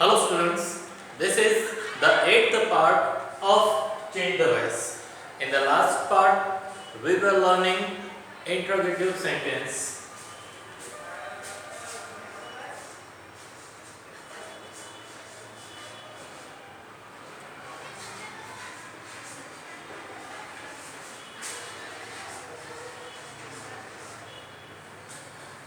Hello students, this is the 8th part of chain device. In the last part, we were learning interrogative sentence.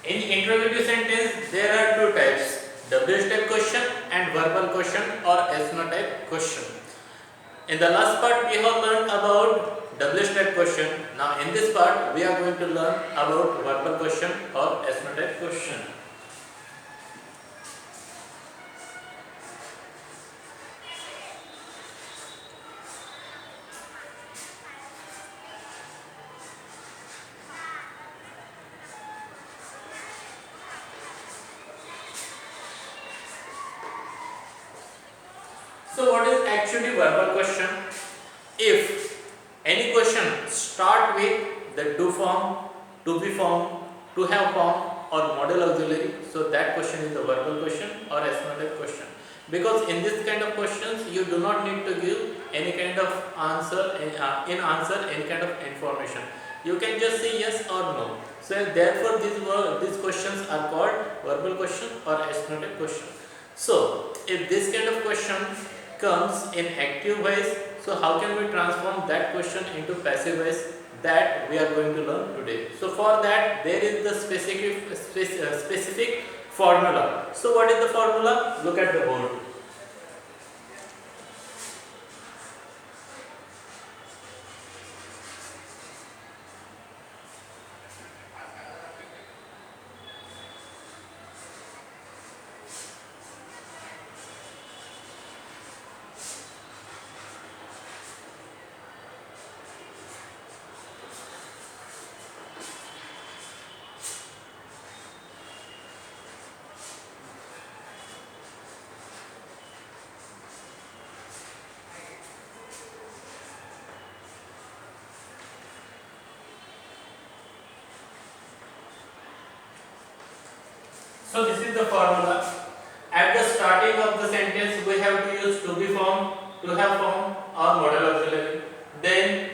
In interrogative sentence, there are two types, W type question and verbal question or SNO type question. In the last part, we have learned about W type question. Now, in this part, we are going to learn about verbal question or SNO type question. So, what is actually verbal question? If any question start with the do form, to be form, to have form or modal auxiliary, so that question is the verbal question or estimated question. Because in this kind of questions, you do not need to give any kind of answer in answer any kind of information. You can just say yes or no. So therefore, these questions are called verbal question or estimated question. So if this kind of question comes in active voice, so how can we transform that question into passive voice? That we are going to learn today. So for that, there is the specific formula. So what is the formula? Look at the board. So this is the formula. At the starting of the sentence, we have to use to be form, to have form or modal auxiliary. Then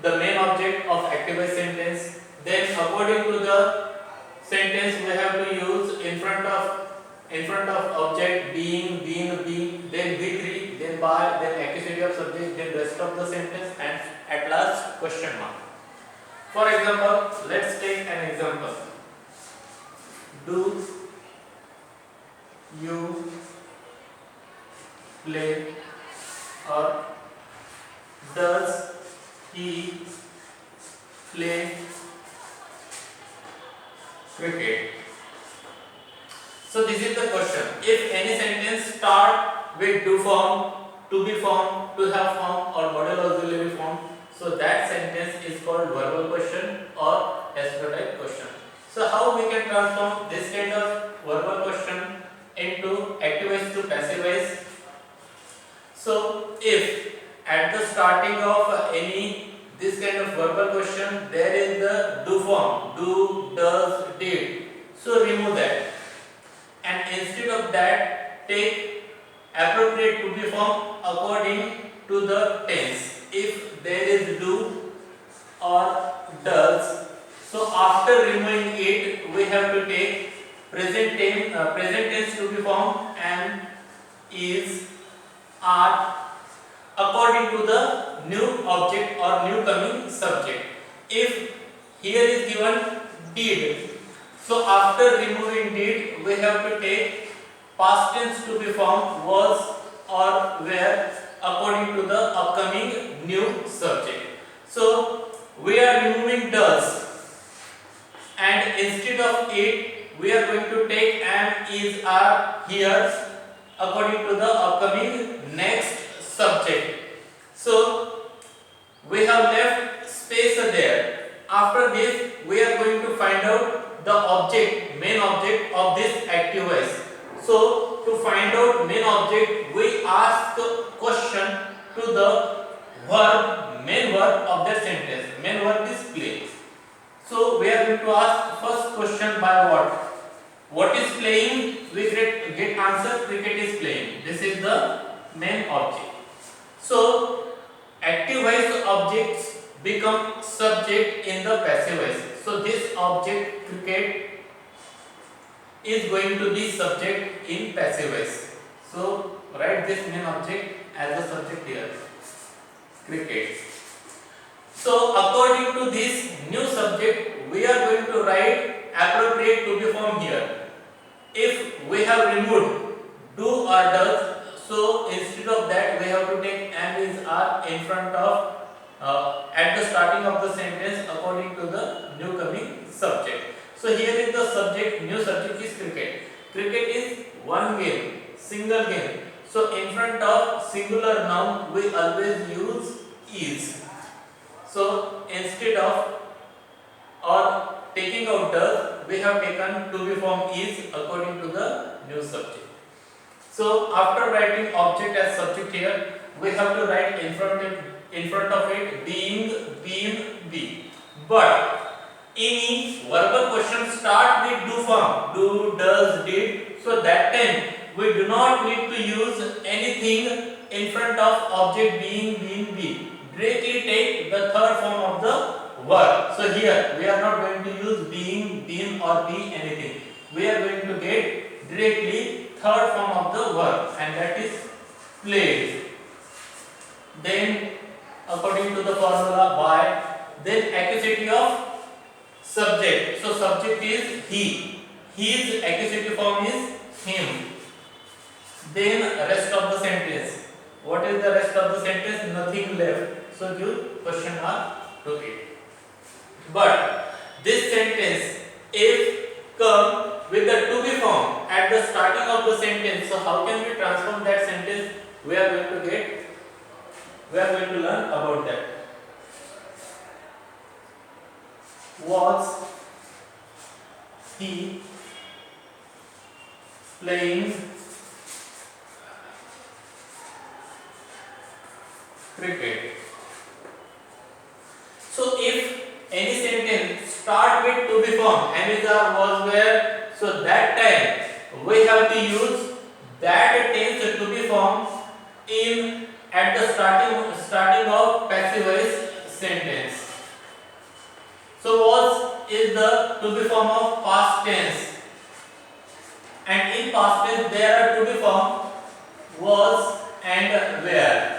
the main object of active voice sentence. Then according to the sentence, we have to use in front of object being, then be3, then by, then activity of subject, then rest of the sentence, and at last question mark. For example, let's take an example. Do you play or does he play cricket? So this is the question. If any sentence start with do form, to be form, to have form or modal auxiliary form, so that sentence is called verbal question or SNO type question. So how we can transform this kind of verbal question into active voice to passive voice? So if at the starting of any this kind of verbal question there is the do form, do, does, did, so remove that, and instead of that take appropriate to be form according to the tense. If there is do or does, so after removing it, we have to take present tense to be formed and is, are according to the new object or new coming subject. If here is given did, so after removing did, we have to take past tense to be formed was or were according to the upcoming new subject. So we are removing does, and instead of it we are going to take am, is, are here according to the upcoming next subject. So we have left space there. After this we are going to find out the object, main object of this active voice. So to find out main object, we ask question to the verb, main verb of that sentence. Main verb is play. So we are going to ask first question by what? What is playing? We get answer cricket is playing. This is the main object. So active voice objects become subject in the passive voice. So this object cricket is going to be subject in passive voice. So write this main object as a subject here, cricket. So according to this new subject, we are going to write appropriate to be form here. If we have removed do or does, so instead of that we have to take am is are in front of at the starting of the sentence according to the new coming subject. So here is the subject, new subject is cricket. Cricket is one game, single game. So in front of singular noun we always use is. So instead of or taking out does, we have taken to be form is according to the new subject. So after writing object as subject here, we have to write in front of it being, been, be. But any verbal question start with do form, do, does, did. So that time we do not need to use anything in front of object being, been, be. Directly take the third form of the verb. So here we are not going to use being, been or be anything. We are going to get directly third form of the verb, and that is played. Then according to the formula by, then accusative of subject. So subject is he. His accusative form is him. Then rest of the sentence. What is the rest of the sentence? Nothing left. So give question mark to it. But this sentence if come with the to be form at the starting of the sentence, so how can we transform that sentence? We are going to learn about that. Was he playing cricket? So if any sentence start with to be form, am is are was were, so that time we have to use that tense to be form in at the starting of passive voice sentence. So was is the to be form of past tense, and in past tense there are to be form was and were.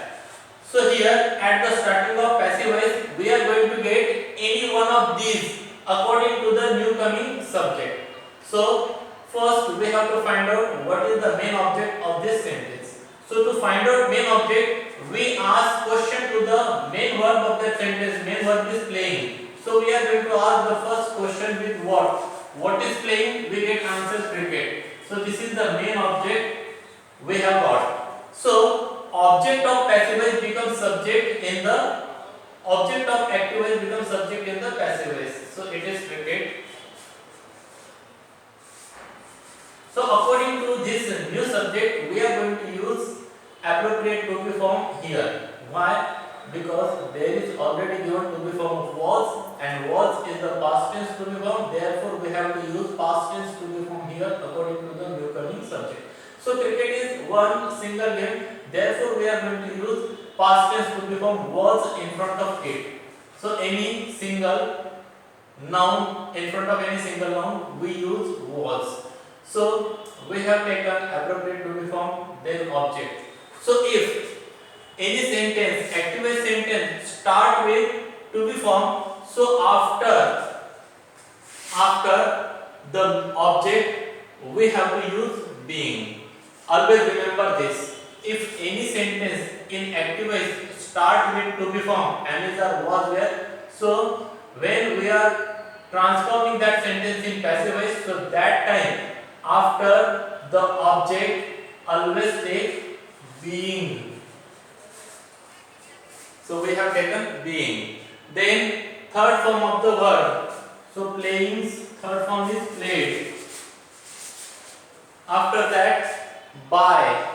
So here at the starting of passive voice we are going to get any one of these according to the new coming subject. So first we have to find out what is the main object of this sentence. So to find out main object, we ask question to the main verb of that sentence. Main verb is playing. So we are going to ask the first question with what? What is playing? We get answer cricket. So this is the main object we have got. So object of passive voice becomes subject in the object of active voice becomes subject in the passive voice. So it is cricket. So according to this new subject, we are going to use appropriate to be form here. Why? Because there is already given to be form of was, and was is the past tense to be form. Therefore, we have to use past tense to be form here according to the new coming subject. So cricket is one single game. Therefore, we are going to use past tense to be form was in front of it. So any single noun in front of any single noun we use was. So we have taken appropriate to be form, then object. So if any sentence, active sentence start with to be form, so after the object we have to use being. Always remember this. If any sentence in active voice start with to be form, am is or was were, so when we are transforming that sentence in passive voice, so that time after the object always take being. So we have taken being. Then third form of the verb. So playing's third form is played. After that by.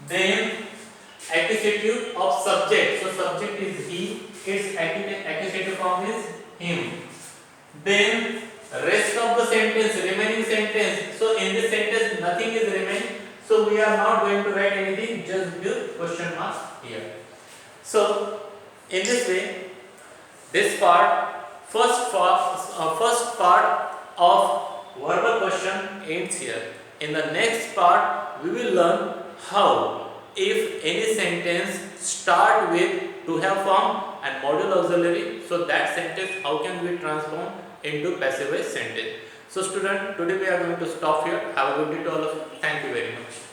Then accusative of subject. So subject is he. Its accusative form is him. Then rest of the sentence, remaining sentence. So in this sentence nothing is remaining. So we are not going to write anything, just give question marks here. So in this way, this part, first part of verbal question ends here. In the next part, we will learn how, if any sentence start with to have form and modal auxiliary, so that sentence how can we transform into passive voice sentence. So student, today we are going to stop here. Have a good day to all of you. Thank you very much.